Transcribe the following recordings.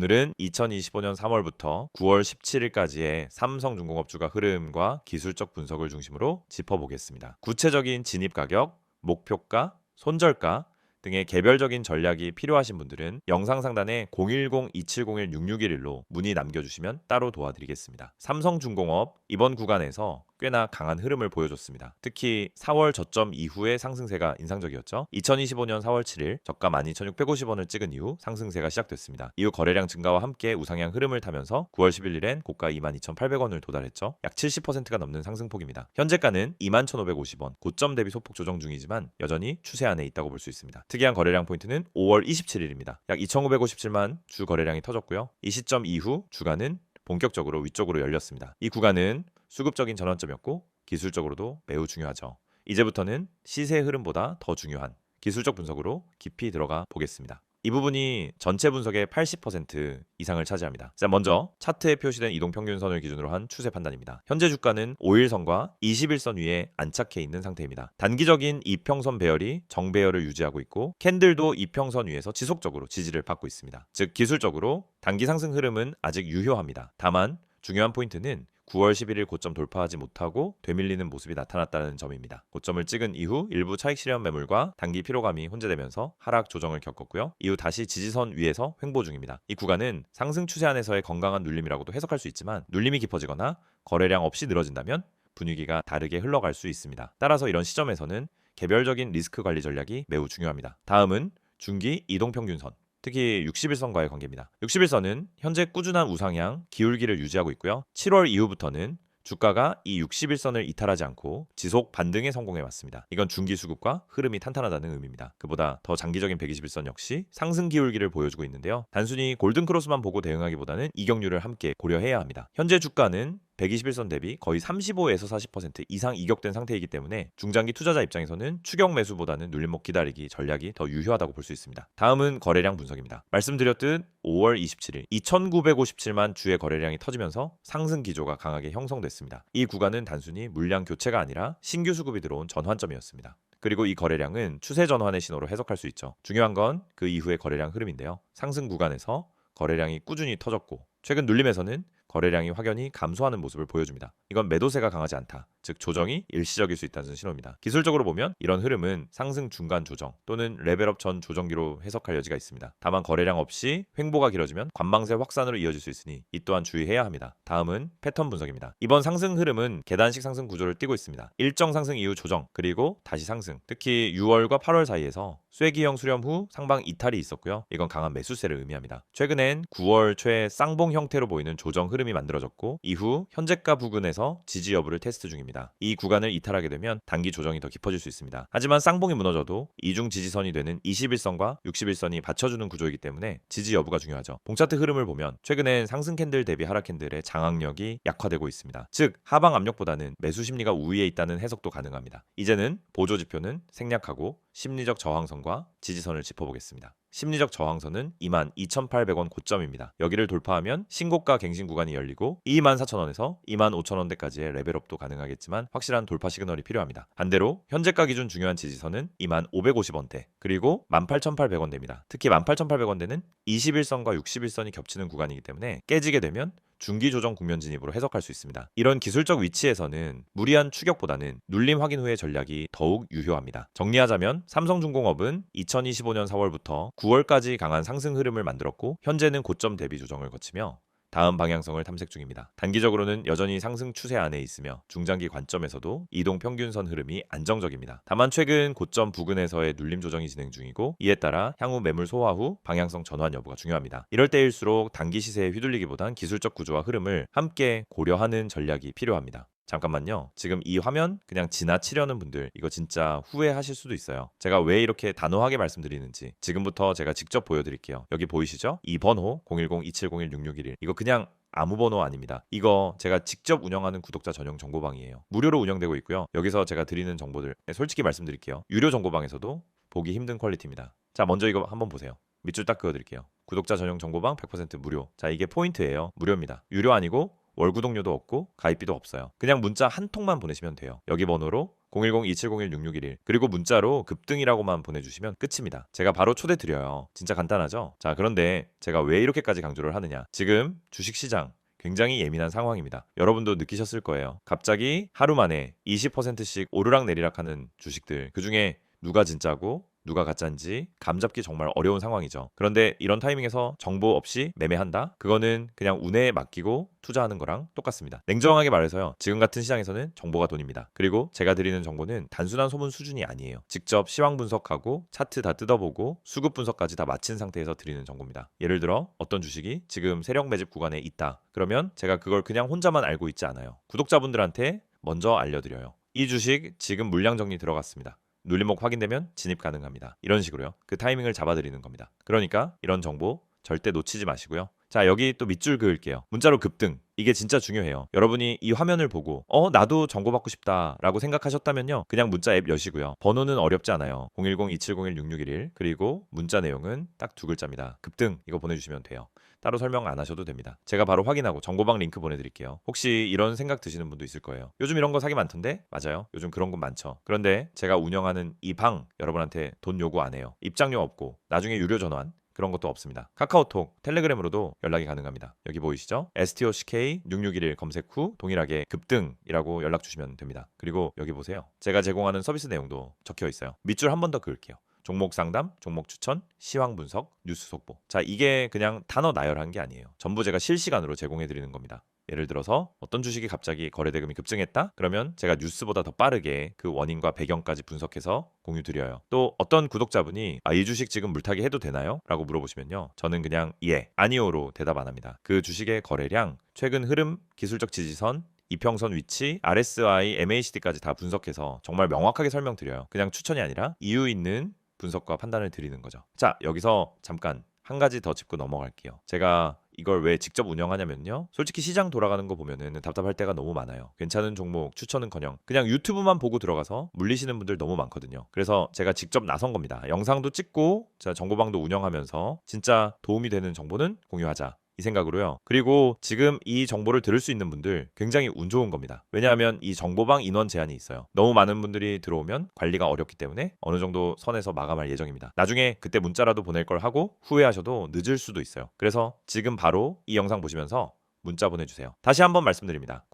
오늘은 2025년 3월부터 9월 17일까지의 삼성중공업주가 흐름과 기술적 분석을 중심으로 짚어보겠습니다. 구체적인 진입가격, 목표가, 손절가 등의 개별적인 전략이 필요하신 분들은 영상 상단에 010-2701-6611로 문의 남겨주시면 따로 도와드리겠습니다. 삼성중공업 이번 구간에서 꽤나 강한 흐름을 보여줬습니다. 특히 4월 저점 이후의 상승세가 인상적이었죠. 2025년 4월 7일 저가 12,650원을 찍은 이후 상승세가 시작됐습니다. 이후 거래량 증가와 함께 우상향 흐름을 타면서 9월 11일엔 고가 22,800원을 도달했죠. 약 70%가 넘는 상승폭입니다. 현재가는 21,550원, 고점 대비 소폭 조정 중이지만 여전히 추세 안에 있다고 볼 수 있습니다. 특이한 거래량 포인트는 5월 27일입니다. 약 2,557만 주 거래량이 터졌고요. 이 시점 이후 주가는 본격적으로 위쪽으로 열렸습니다. 이 구간은 수급적인 전환점이었고 기술적으로도 매우 중요하죠. 이제부터는 시세 흐름보다 더 중요한 기술적 분석으로 깊이 들어가 보겠습니다. 이 부분이 전체 분석의 80% 이상을 차지합니다. 자, 먼저 차트에 표시된 이동평균선을 기준으로 한 추세 판단입니다. 현재 주가는 5일선과 21선 위에 안착해 있는 상태입니다. 단기적인 이평선 배열이 정배열을 유지하고 있고 캔들도 이평선 위에서 지속적으로 지지를 받고 있습니다. 즉 기술적으로 단기 상승 흐름은 아직 유효합니다. 다만 중요한 포인트는 9월 11일 고점 돌파하지 못하고 되밀리는 모습이 나타났다는 점입니다. 고점을 찍은 이후 일부 차익 실현 매물과 단기 피로감이 혼재되면서 하락 조정을 겪었고요. 이후 다시 지지선 위에서 횡보 중입니다. 이 구간은 상승 추세 안에서의 건강한 눌림이라고도 해석할 수 있지만 눌림이 깊어지거나 거래량 없이 늘어진다면 분위기가 다르게 흘러갈 수 있습니다. 따라서 이런 시점에서는 개별적인 리스크 관리 전략이 매우 중요합니다. 다음은 중기 이동평균선. 특히 60일선과의 관계입니다. 60일선은 현재 꾸준한 우상향, 기울기를 유지하고 있고요. 7월 이후부터는 주가가 이 60일선을 이탈하지 않고 지속 반등에 성공해 왔습니다. 이건 중기 수급과 흐름이 탄탄하다는 의미입니다. 그보다 더 장기적인 120일선 역시 상승 기울기를 보여주고 있는데요. 단순히 골든크로스만 보고 대응하기보다는 이격률을 함께 고려해야 합니다. 현재 주가는 121선 대비 거의 35에서 40% 이상 이격된 상태이기 때문에 중장기 투자자 입장에서는 추격 매수보다는 눌림목 기다리기 전략이 더 유효하다고 볼 수 있습니다. 다음은 거래량 분석입니다. 말씀드렸듯 5월 27일 2,957만 주의 거래량이 터지면서 상승 기조가 강하게 형성됐습니다. 이 구간은 단순히 물량 교체가 아니라 신규 수급이 들어온 전환점이었습니다. 그리고 이 거래량은 추세 전환의 신호로 해석할 수 있죠. 중요한 건 그 이후의 거래량 흐름인데요. 상승 구간에서 거래량이 꾸준히 터졌고 최근 눌림에서는 거래량이 확연히 감소하는 모습을 보여줍니다. 이건 매도세가 강하지 않다. 즉 조정이 일시적일 수 있다는 신호입니다. 기술적으로 보면 이런 흐름은 상승 중간 조정 또는 레벨업 전 조정기로 해석할 여지가 있습니다. 다만 거래량 없이 횡보가 길어지면 관망세 확산으로 이어질 수 있으니 이 또한 주의해야 합니다. 다음은 패턴 분석입니다. 이번 상승 흐름은 계단식 상승 구조를 띠고 있습니다. 일정 상승 이후 조정 그리고 다시 상승. 특히 6월과 8월 사이에서 쇠기형 수렴 후 상방 이탈이 있었고요. 이건 강한 매수세를 의미합니다. 최근엔 9월 초에 쌍봉 형태로 보이는 조정 흐름이 만들어졌고 이후 현재가 부근에서 지지 여부를 테스트 중입니다. 이 구간을 이탈하게 되면 단기 조정이 더 깊어질 수 있습니다. 하지만 쌍봉이 무너져도 이중 지지선이 되는 21선과 61선이 받쳐주는 구조이기 때문에 지지 여부가 중요하죠. 봉차트 흐름을 보면 최근엔 상승 캔들 대비 하락 캔들의 장악력이 약화되고 있습니다. 즉 하방 압력보다는 매수 심리가 우위에 있다는 해석도 가능합니다. 이제는 보조 지표는 생략하고 심리적 저항선과 지지선을 짚어보겠습니다. 심리적 저항선은 22,800원 고점입니다. 여기를 돌파하면 신고가 갱신 구간이 열리고 24,000원에서 25,000원대까지의 레벨업도 가능하겠지만 확실한 돌파 시그널이 필요합니다. 반대로 현재가 기준 중요한 지지선은 25,550원대 그리고 18,800원대입니다. 특히 18,800원대는 21선과 61선이 겹치는 구간이기 때문에 깨지게 되면 중기 조정 국면 진입으로 해석할 수 있습니다. 이런 기술적 위치에서는 무리한 추격보다는 눌림 확인 후의 전략이 더욱 유효합니다. 정리하자면 삼성중공업은 2025년 4월부터 9월까지 강한 상승 흐름을 만들었고 현재는 고점 대비 조정을 거치며 다음 방향성을 탐색 중입니다. 단기적으로는 여전히 상승 추세 안에 있으며 중장기 관점에서도 이동 평균선 흐름이 안정적입니다. 다만 최근 고점 부근에서의 눌림 조정이 진행 중이고 이에 따라 향후 매물 소화 후 방향성 전환 여부가 중요합니다. 이럴 때일수록 단기 시세에 휘둘리기보단 기술적 구조와 흐름을 함께 고려하는 전략이 필요합니다. 잠깐만요. 지금 이 화면 그냥 지나치려는 분들 이거 진짜 후회하실 수도 있어요. 제가 왜 이렇게 단호하게 말씀드리는지 지금부터 제가 직접 보여드릴게요. 여기 보이시죠? 이 번호 010-2701-6611 이거 그냥 아무 번호 아닙니다. 이거 제가 직접 운영하는 구독자 전용 정보방이에요. 무료로 운영되고 있고요. 여기서 제가 드리는 정보들 솔직히 말씀드릴게요. 유료 정보방에서도 보기 힘든 퀄리티입니다. 자, 먼저 이거 한번 보세요. 밑줄 딱 그어드릴게요. 구독자 전용 정보방 100% 무료. 자, 이게 포인트예요. 무료입니다. 유료 아니고 월 구독료도 없고 가입비도 없어요. 그냥 문자 한 통만 보내시면 돼요. 여기 번호로 010-2701-6611 그리고 문자로 급등이라고만 보내주시면 끝입니다. 제가 바로 초대 드려요. 진짜 간단하죠? 자, 그런데 제가 왜 이렇게까지 강조를 하느냐? 지금 주식시장 굉장히 예민한 상황입니다. 여러분도 느끼셨을 거예요. 갑자기 하루 만에 20%씩 오르락내리락하는 주식들, 그중에 누가 진짜고 누가 가짜인지 감잡기 정말 어려운 상황이죠. 그런데 이런 타이밍에서 정보 없이 매매한다? 그거는 그냥 운에 맡기고 투자하는 거랑 똑같습니다. 냉정하게 말해서요. 지금 같은 시장에서는 정보가 돈입니다. 그리고 제가 드리는 정보는 단순한 소문 수준이 아니에요. 직접 시황 분석하고 차트 다 뜯어보고 수급 분석까지 다 마친 상태에서 드리는 정보입니다. 예를 들어 어떤 주식이 지금 세력 매집 구간에 있다. 그러면 제가 그걸 그냥 혼자만 알고 있지 않아요. 구독자분들한테 먼저 알려드려요. 이 주식 지금 물량 정리 들어갔습니다. 눌림목 확인되면 진입 가능합니다. 이런 식으로요. 그 타이밍을 잡아드리는 겁니다. 그러니까 이런 정보 절대 놓치지 마시고요. 자, 여기 또 밑줄 그을게요. 문자로 급등. 이게 진짜 중요해요. 여러분이 이 화면을 보고 나도 정보 받고 싶다 라고 생각하셨다면요. 그냥 문자 앱 여시고요. 번호는 어렵지 않아요. 010-2701-6611 그리고 문자 내용은 딱 두 글자입니다. 급등 이거 보내주시면 돼요. 따로 설명 안 하셔도 됩니다. 제가 바로 확인하고 정보방 링크 보내드릴게요. 혹시 이런 생각 드시는 분도 있을 거예요. 요즘 이런 거 사기 많던데? 맞아요. 요즘 그런 건 많죠. 그런데 제가 운영하는 이 방 여러분한테 돈 요구 안 해요. 입장료 없고 나중에 유료 전환 그런 것도 없습니다. 카카오톡, 텔레그램으로도 연락이 가능합니다. 여기 보이시죠? STOCK6611 검색 후 동일하게 급등이라고 연락 주시면 됩니다. 그리고 여기 보세요. 제가 제공하는 서비스 내용도 적혀 있어요. 밑줄 한 번 더 그을게요. 종목 상담, 종목 추천, 시황 분석, 뉴스 속보. 자, 이게 그냥 단어 나열한 게 아니에요. 전부 제가 실시간으로 제공해 드리는 겁니다. 예를 들어서 어떤 주식이 갑자기 거래 대금이 급증했다? 그러면 제가 뉴스보다 더 빠르게 그 원인과 배경까지 분석해서 공유 드려요. 또 어떤 구독자분이 이 주식 지금 물타기 해도 되나요? 라고 물어보시면요. 저는 그냥 예, 아니오로 대답 안 합니다. 그 주식의 거래량, 최근 흐름, 기술적 지지선, 이평선 위치, RSI, MACD까지 다 분석해서 정말 명확하게 설명드려요. 그냥 추천이 아니라 이유 있는 분석과 판단을 드리는 거죠. 자, 여기서 잠깐 한 가지 더 짚고 넘어갈게요. 제가 이걸 왜 직접 운영하냐면요. 솔직히 시장 돌아가는 거 보면은 답답할 때가 너무 많아요. 괜찮은 종목 추천은커녕 그냥 유튜브만 보고 들어가서 물리시는 분들 너무 많거든요. 그래서 제가 직접 나선 겁니다. 영상도 찍고 제가 정보방도 운영하면서 진짜 도움이 되는 정보는 공유하자. 이 생각으로요. 그리고 지금 이 정보를 들을 수 있는 분들 굉장히 운 좋은 겁니다. 왜냐하면 이 정보방 인원 제한이 있어요. 너무 많은 분들이 들어오면 관리가 어렵기 때문에 어느 정도 선에서 마감할 예정입니다. 나중에 그때 문자라도 보낼 걸 하고 후회하셔도 늦을 수도 있어요. 그래서 지금 바로 이 영상 보시면서 문자 보내주세요. 다시 한번 말씀드립니다.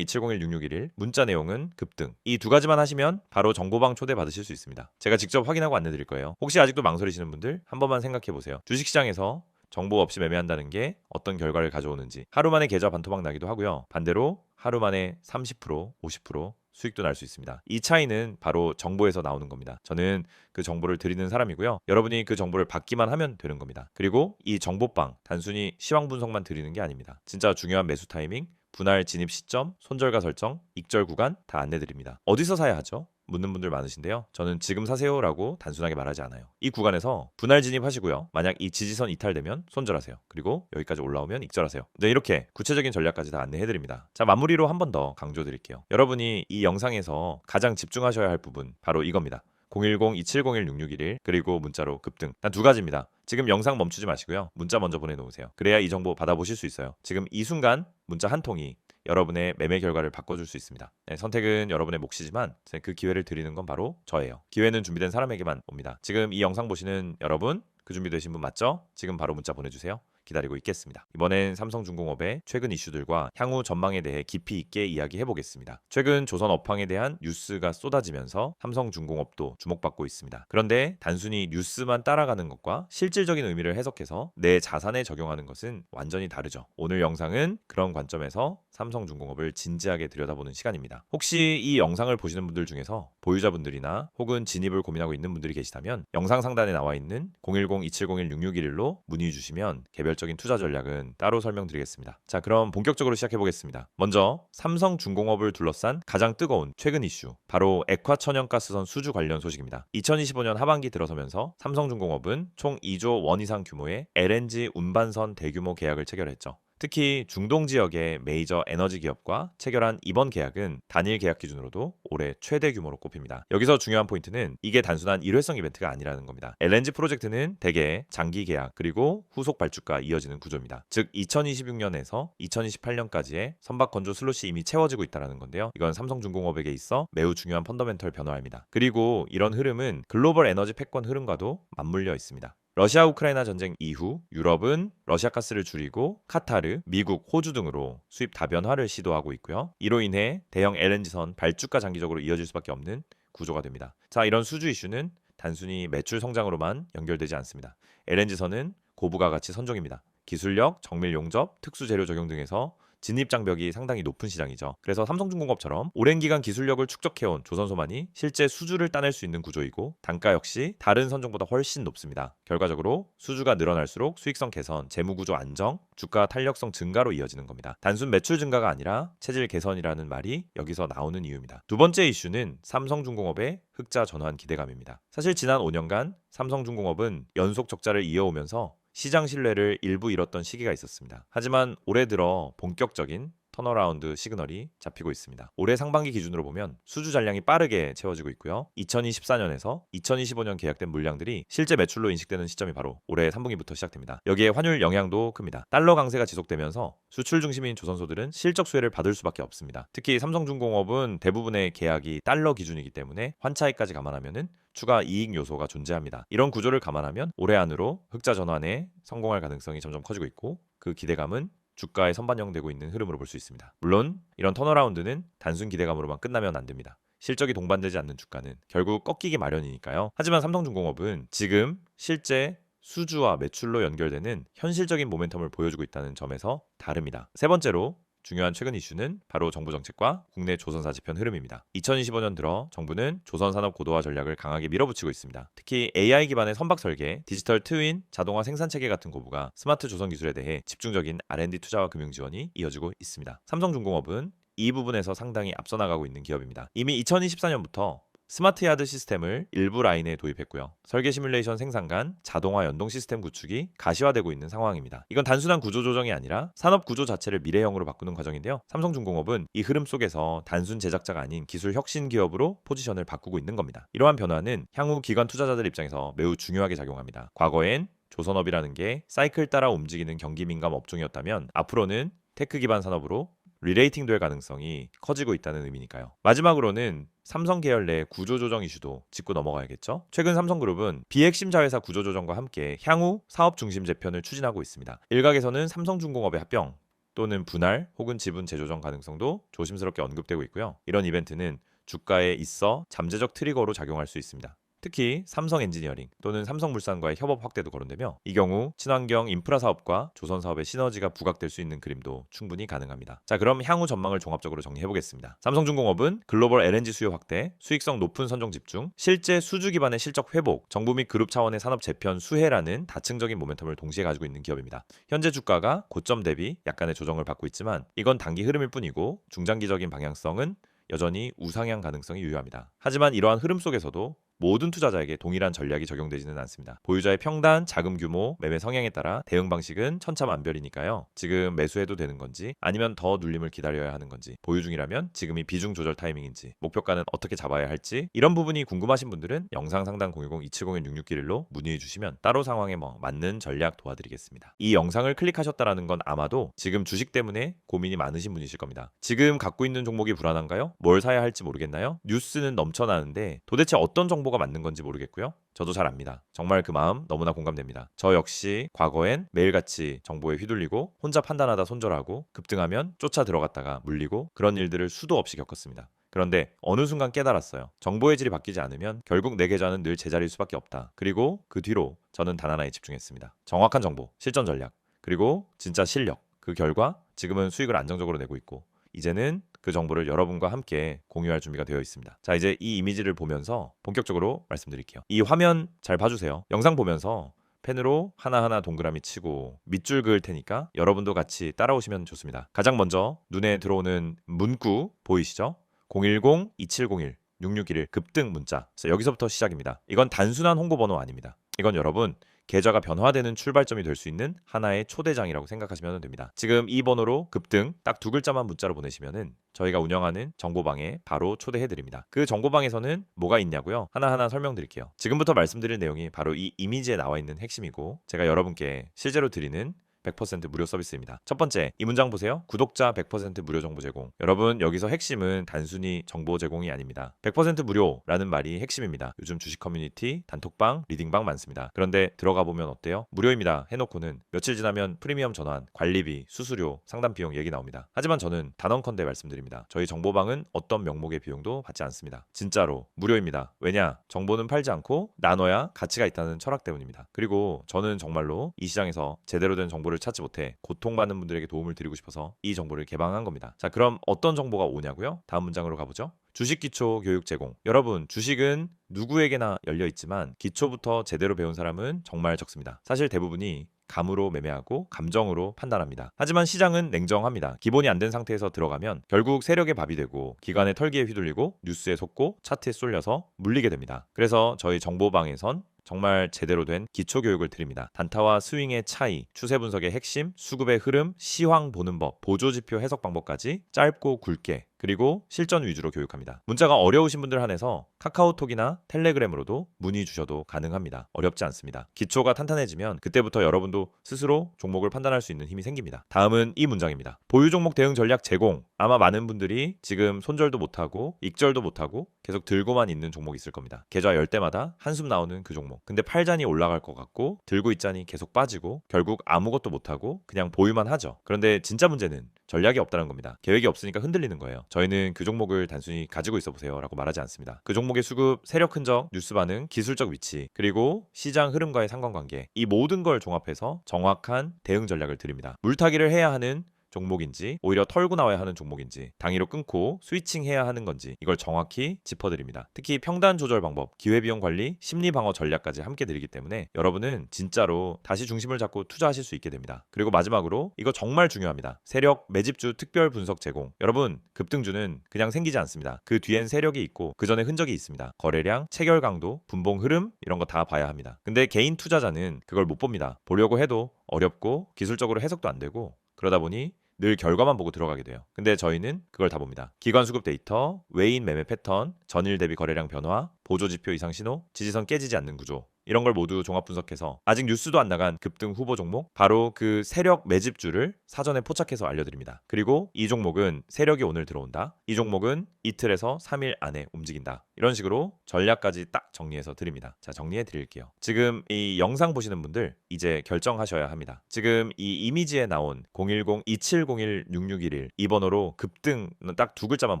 010-2701-6611 문자 내용은 급등. 이 두 가지만 하시면 바로 정보방 초대 받으실 수 있습니다. 제가 직접 확인하고 안내 드릴 거예요. 혹시 아직도 망설이시는 분들 한 번만 생각해 보세요. 주식시장에서 정보 없이 매매한다는 게 어떤 결과를 가져오는지. 하루 만에 계좌 반토막 나기도 하고요. 반대로 하루 만에 30%, 50% 수익도 날 수 있습니다. 이 차이는 바로 정보에서 나오는 겁니다. 저는 그 정보를 드리는 사람이고요. 여러분이 그 정보를 받기만 하면 되는 겁니다. 그리고 이 정보방 단순히 시황 분석만 드리는 게 아닙니다. 진짜 중요한 매수 타이밍, 분할 진입 시점, 손절가 설정, 익절 구간 다 안내드립니다. 어디서 사야 하죠? 묻는 분들 많으신데요. 저는 지금 사세요라고 단순하게 말하지 않아요. 이 구간에서 분할 진입하시고요. 만약 이 지지선 이탈되면 손절하세요. 그리고 여기까지 올라오면 익절하세요. 네, 이렇게 구체적인 전략까지 다 안내해드립니다. 자, 마무리로 한 번 더 강조드릴게요. 여러분이 이 영상에서 가장 집중하셔야 할 부분 바로 이겁니다. 010-2701-6611 그리고 문자로 급등. 단 두 가지입니다. 지금 영상 멈추지 마시고요. 문자 먼저 보내놓으세요. 그래야 이 정보 받아보실 수 있어요. 지금 이 순간 문자 한 통이 여러분의 매매 결과를 바꿔줄 수 있습니다. 네, 선택은 여러분의 몫이지만 그 기회를 드리는 건 바로 저예요. 기회는 준비된 사람에게만 옵니다. 지금 이 영상 보시는 여러분 그 준비되신 분 맞죠? 지금 바로 문자 보내주세요. 기다리고 있겠습니다. 이번엔 삼성중공업의 최근 이슈들과 향후 전망에 대해 깊이 있게 이야기해 보겠습니다. 최근 조선 업황에 대한 뉴스가 쏟아지면서 삼성중공업도 주목받고 있습니다. 그런데 단순히 뉴스만 따라가는 것과 실질적인 의미를 해석해서 내 자산에 적용하는 것은 완전히 다르죠. 오늘 영상은 그런 관점에서 삼성중공업을 진지하게 들여다보는 시간입니다. 혹시 이 영상을 보시는 분들 중에서 보유자분들이나 혹은 진입을 고민하고 있는 분들이 계시다면 영상 상단에 나와 있는 010-2701-6611로 문의 주시면 개별적인 투자 전략은 따로 설명드리겠습니다. 자, 그럼 본격적으로 시작해 보겠습니다. 먼저 삼성중공업을 둘러싼 가장 뜨거운 최근 이슈, 바로 액화천연가스선 수주 관련 소식입니다. 2025년 하반기 들어서면서 삼성중공업은 총 2조 원 이상 규모의 LNG 운반선 대규모 계약을 체결했죠. 특히 중동 지역의 메이저 에너지 기업과 체결한 이번 계약은 단일 계약 기준으로도 올해 최대 규모로 꼽힙니다. 여기서 중요한 포인트는 이게 단순한 일회성 이벤트가 아니라는 겁니다. LNG 프로젝트는 대개 장기 계약 그리고 후속 발주가 이어지는 구조입니다. 즉 2026년에서 2028년까지의 선박 건조 슬롯이 이미 채워지고 있다는 건데요. 이건 삼성중공업에게 있어 매우 중요한 펀더멘털 변화입니다. 그리고 이런 흐름은 글로벌 에너지 패권 흐름과도 맞물려 있습니다. 러시아 우크라이나 전쟁 이후 유럽은 러시아 가스를 줄이고 카타르, 미국, 호주 등으로 수입 다변화를 시도하고 있고요. 이로 인해 대형 LNG선 발주가 장기적으로 이어질 수밖에 없는 구조가 됩니다. 자, 이런 수주 이슈는 단순히 매출 성장으로만 연결되지 않습니다. LNG선은 고부가 가치 선종입니다. 기술력, 정밀 용접, 특수 재료 적용 등에서 진입 장벽이 상당히 높은 시장이죠. 그래서 삼성중공업처럼 오랜 기간 기술력을 축적해온 조선소만이 실제 수주를 따낼 수 있는 구조이고 단가 역시 다른 선종보다 훨씬 높습니다. 결과적으로 수주가 늘어날수록 수익성 개선, 재무구조 안정, 주가 탄력성 증가로 이어지는 겁니다. 단순 매출 증가가 아니라 체질 개선이라는 말이 여기서 나오는 이유입니다. 두 번째 이슈는 삼성중공업의 흑자 전환 기대감입니다. 사실 지난 5년간 삼성중공업은 연속 적자를 이어오면서 시장 신뢰를 일부 잃었던 시기가 있었습니다. 하지만 올해 들어 본격적인 턴어라운드 시그널이 잡히고 있습니다. 올해 상반기 기준으로 보면 수주 잔량이 빠르게 채워지고 있고요. 2024년에서 2025년 계약된 물량들이 실제 매출로 인식되는 시점이 바로 올해 3분기부터 시작됩니다. 여기에 환율 영향도 큽니다. 달러 강세가 지속되면서 수출 중심인 조선소들은 실적 수혜를 받을 수밖에 없습니다. 특히 삼성중공업은 대부분의 계약이 달러 기준이기 때문에 환차익까지 감안하면은 추가 이익 요소가 존재합니다. 이런 구조를 감안하면 올해 안으로 흑자 전환에 성공할 가능성이 점점 커지고 있고 그 기대감은 주가에 선반영되고 있는 흐름으로 볼 수 있습니다. 물론 이런 턴어라운드는 단순 기대감으로만 끝나면 안 됩니다. 실적이 동반되지 않는 주가는 결국 꺾이기 마련이니까요. 하지만 삼성중공업은 지금 실제 수주와 매출로 연결되는 현실적인 모멘텀을 보여주고 있다는 점에서 다릅니다. 세 번째로 중요한 최근 이슈는 바로 정부 정책과 국내 조선사 지편 흐름입니다. 2025년 들어 정부는 조선산업 고도화 전략을 강하게 밀어붙이고 있습니다. 특히 AI 기반의 선박 설계, 디지털 트윈, 자동화 생산 체계 같은 고부가 스마트 조선 기술에 대해 집중적인 R&D 투자와 금융 지원이 이어지고 있습니다. 삼성중공업은 이 부분에서 상당히 앞서 나가고 있는 기업입니다. 이미 2024년부터 스마트 야드 시스템을 일부 라인에 도입했고요. 설계 시뮬레이션 생산관, 자동화 연동 시스템 구축이 가시화되고 있는 상황입니다. 이건 단순한 구조 조정이 아니라 산업 구조 자체를 미래형으로 바꾸는 과정인데요. 삼성중공업은 이 흐름 속에서 단순 제작자가 아닌 기술 혁신 기업으로 포지션을 바꾸고 있는 겁니다. 이러한 변화는 향후 기관 투자자들 입장에서 매우 중요하게 작용합니다. 과거엔 조선업이라는 게 사이클 따라 움직이는 경기 민감 업종이었다면 앞으로는 테크 기반 산업으로 리레이팅 될 가능성이 커지고 있다는 의미니까요. 마지막으로는 삼성 계열 내 구조조정 이슈도 짚고 넘어가야겠죠. 최근 삼성그룹은 비핵심 자회사 구조조정과 함께 향후 사업 중심 재편을 추진하고 있습니다. 일각에서는 삼성중공업의 합병 또는 분할 혹은 지분 재조정 가능성도 조심스럽게 언급되고 있고요. 이런 이벤트는 주가에 있어 잠재적 트리거로 작용할 수 있습니다. 특히 삼성 엔지니어링 또는 삼성물산과의 협업 확대도 거론되며 이 경우 친환경 인프라 사업과 조선 사업의 시너지가 부각될 수 있는 그림도 충분히 가능합니다. 자, 그럼 향후 전망을 종합적으로 정리해 보겠습니다. 삼성중공업은 글로벌 LNG 수요 확대, 수익성 높은 선정 집중, 실제 수주 기반의 실적 회복, 정부 및 그룹 차원의 산업 재편 수혜라는 다층적인 모멘텀을 동시에 가지고 있는 기업입니다. 현재 주가가 고점 대비 약간의 조정을 받고 있지만 이건 단기 흐름일 뿐이고 중장기적인 방향성은 여전히 우상향 가능성이 유효합니다. 하지만 이러한 흐름 속에서도 모든 투자자에게 동일한 전략이 적용되지는 않습니다. 보유자의 평단, 자금 규모, 매매 성향에 따라 대응 방식은 천차만별이니까요. 지금 매수해도 되는 건지 아니면 더 눌림을 기다려야 하는 건지, 보유 중이라면 지금이 비중 조절 타이밍인지, 목표가는 어떻게 잡아야 할지 이런 부분이 궁금하신 분들은 영상 상단 010-2701-6691로 문의해 주시면 따로 상황에 맞는 전략 도와드리겠습니다. 이 영상을 클릭하셨다라는 건 아마도 지금 주식 때문에 고민이 많으신 분이실 겁니다. 지금 갖고 있는 종목이 불안한가요? 뭘 사야 할지 모르겠나요? 뉴스는 넘쳐나는데 도대체 어떤 정보가 맞는 건지 모르겠고요. 저도 잘 압니다. 정말 그 마음 너무나 공감됩니다. 저 역시 과거엔 매일같이 정보에 휘둘리고 혼자 판단하다 손절하고 급등하면 쫓아 들어갔다가 물리고 그런 일들을 수도 없이 겪었습니다. 그런데 어느 순간 깨달았어요. 정보의 질이 바뀌지 않으면 결국 내 계좌는 늘 제자리일 수밖에 없다. 그리고 그 뒤로 저는 단 하나에 집중했습니다. 정확한 정보, 실전 전략, 그리고 진짜 실력. 그 결과 지금은 수익을 안정적으로 내고 있고 이제는 그 정보를 여러분과 함께 공유할 준비가 되어 있습니다. 자, 이제 이 이미지를 보면서 본격적으로 말씀드릴게요. 이 화면 잘 봐주세요. 영상 보면서 펜으로 하나하나 동그라미 치고 밑줄 그을 테니까 여러분도 같이 따라오시면 좋습니다. 가장 먼저 눈에 들어오는 문구 보이시죠? 010-2701-6611 급등 문자. 여기서부터 시작입니다. 이건 단순한 홍보 번호 아닙니다. 이건 여러분 계좌가 변화되는 출발점이 될 수 있는 하나의 초대장이라고 생각하시면 됩니다. 지금 이 번호로 급등 딱 두 글자만 문자로 보내시면은 저희가 운영하는 정보방에 바로 초대해드립니다. 그 정보방에서는 뭐가 있냐고요? 하나하나 설명드릴게요. 지금부터 말씀드릴 내용이 바로 이 이미지에 나와 있는 핵심이고 제가 여러분께 실제로 드리는 100% 무료 서비스입니다. 첫 번째, 이 문장 보세요. 구독자 100% 무료 정보 제공. 여러분, 여기서 핵심은 단순히 정보 제공이 아닙니다. 100% 무료라는 말이 핵심입니다. 요즘 주식 커뮤니티, 단톡방, 리딩방 많습니다. 그런데 들어가 보면 어때요? 무료입니다 해놓고는 며칠 지나면 프리미엄 전환, 관리비, 수수료, 상담 비용 얘기 나옵니다. 하지만 저는 단언컨대 말씀드립니다. 저희 정보방은 어떤 명목의 비용도 받지 않습니다. 진짜로 무료입니다. 왜냐? 정보는 팔지 않고 나눠야 가치가 있다는 철학 때문입니다. 그리고 저는 정말로 이 시장에서 제대로 된 정보를 찾지 못해 고통받는 분들에게 도움을 드리고 싶어서 이 정보를 개방한 겁니다. 자, 그럼 어떤 정보가 오냐고요? 다음 문장으로 가보죠. 주식 기초 교육 제공. 여러분, 주식은 누구에게나 열려 있지만 기초부터 제대로 배운 사람은 정말 적습니다. 사실 대부분이 감으로 매매하고 감정으로 판단합니다. 하지만 시장은 냉정합니다. 기본이 안 된 상태에서 들어가면 결국 세력의 밥이 되고 기관의 털기에 휘둘리고 뉴스에 속고 차트에 쏠려서 물리게 됩니다. 그래서 저희 정보방에선 정말 제대로 된 기초 교육을 드립니다. 단타와 스윙의 차이, 추세 분석의 핵심, 수급의 흐름, 시황 보는 법, 보조지표 해석 방법까지 짧고 굵게 그리고 실전 위주로 교육합니다. 문자가 어려우신 분들 한해서 카카오톡이나 텔레그램으로도 문의 주셔도 가능합니다. 어렵지 않습니다. 기초가 탄탄해지면 그때부터 여러분도 스스로 종목을 판단할 수 있는 힘이 생깁니다. 다음은 이 문장입니다. 보유 종목 대응 전략 제공. 아마 많은 분들이 지금 손절도 못하고 익절도 못하고 계속 들고만 있는 종목이 있을 겁니다. 계좌 열 때마다 한숨 나오는 그 종목. 근데 팔자니 올라갈 것 같고 들고 있자니 계속 빠지고 결국 아무것도 못하고 그냥 보유만 하죠. 그런데 진짜 문제는 전략이 없다는 겁니다. 계획이 없으니까 흔들리는 거예요. 저희는 그 종목을 단순히 가지고 있어 보세요 라고 말하지 않습니다. 그 종목의 수급, 세력 흔적, 뉴스 반응, 기술적 위치, 그리고 시장 흐름과의 상관관계, 이 모든 걸 종합해서 정확한 대응 전략을 드립니다. 물타기를 해야 하는 종목인지 오히려 털고 나와야 하는 종목인지 단기로 끊고 스위칭해야 하는 건지 이걸 정확히 짚어드립니다. 특히 평단 조절 방법, 기회비용 관리, 심리 방어 전략까지 함께 드리기 때문에 여러분은 진짜로 다시 중심을 잡고 투자하실 수 있게 됩니다. 그리고 마지막으로 이거 정말 중요합니다. 세력 매집주 특별 분석 제공. 여러분, 급등주는 그냥 생기지 않습니다. 그 뒤엔 세력이 있고 그 전에 흔적이 있습니다. 거래량, 체결 강도, 분봉 흐름 이런 거 다 봐야 합니다. 근데 개인 투자자는 그걸 못 봅니다. 보려고 해도 어렵고 기술적으로 해석도 안 되고 그러다 보니 늘 결과만 보고 들어가게 돼요. 근데 저희는 그걸 다 봅니다. 기관 수급 데이터, 외인 매매 패턴, 전일 대비 거래량 변화, 보조지표 이상 신호, 지지선 깨지지 않는 구조 이런 걸 모두 종합 분석해서 아직 뉴스도 안 나간 급등 후보 종목 바로 그 세력 매집주를 사전에 포착해서 알려드립니다. 그리고 이 종목은 세력이 오늘 들어온다. 이 종목은 이틀에서 3일 안에 움직인다. 이런 식으로 전략까지 딱 정리해서 드립니다. 자, 정리해 드릴게요. 지금 이 영상 보시는 분들 이제 결정하셔야 합니다. 지금 이 이미지에 나온 010-2701-6611 이 번호로 급등 딱 두 글자만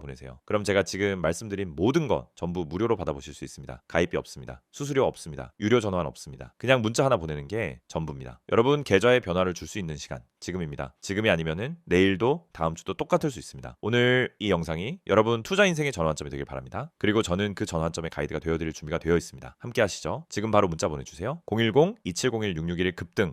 보내세요. 그럼 제가 지금 말씀드린 모든 것 전부 무료로 받아보실 수 있습니다. 가입비 없습니다. 수수료 없습니다. 유료 전환 없습니다. 그냥 문자 하나 보내는 게 전부입니다. 여러분 계좌에 변화를 줄 수 있는 시간 지금입니다. 지금이 아니면은 내일도 다음 주도 똑같을 수 있습니다. 오늘 이 영상이 여러분 투자 인생의 전환점이 되길 바랍니다. 그리고 저는 그 전환점의 가이드가 되어드릴 준비가 되어 있습니다. 함께 하시죠. 지금 바로 문자 보내주세요. 010-2701-6611 급등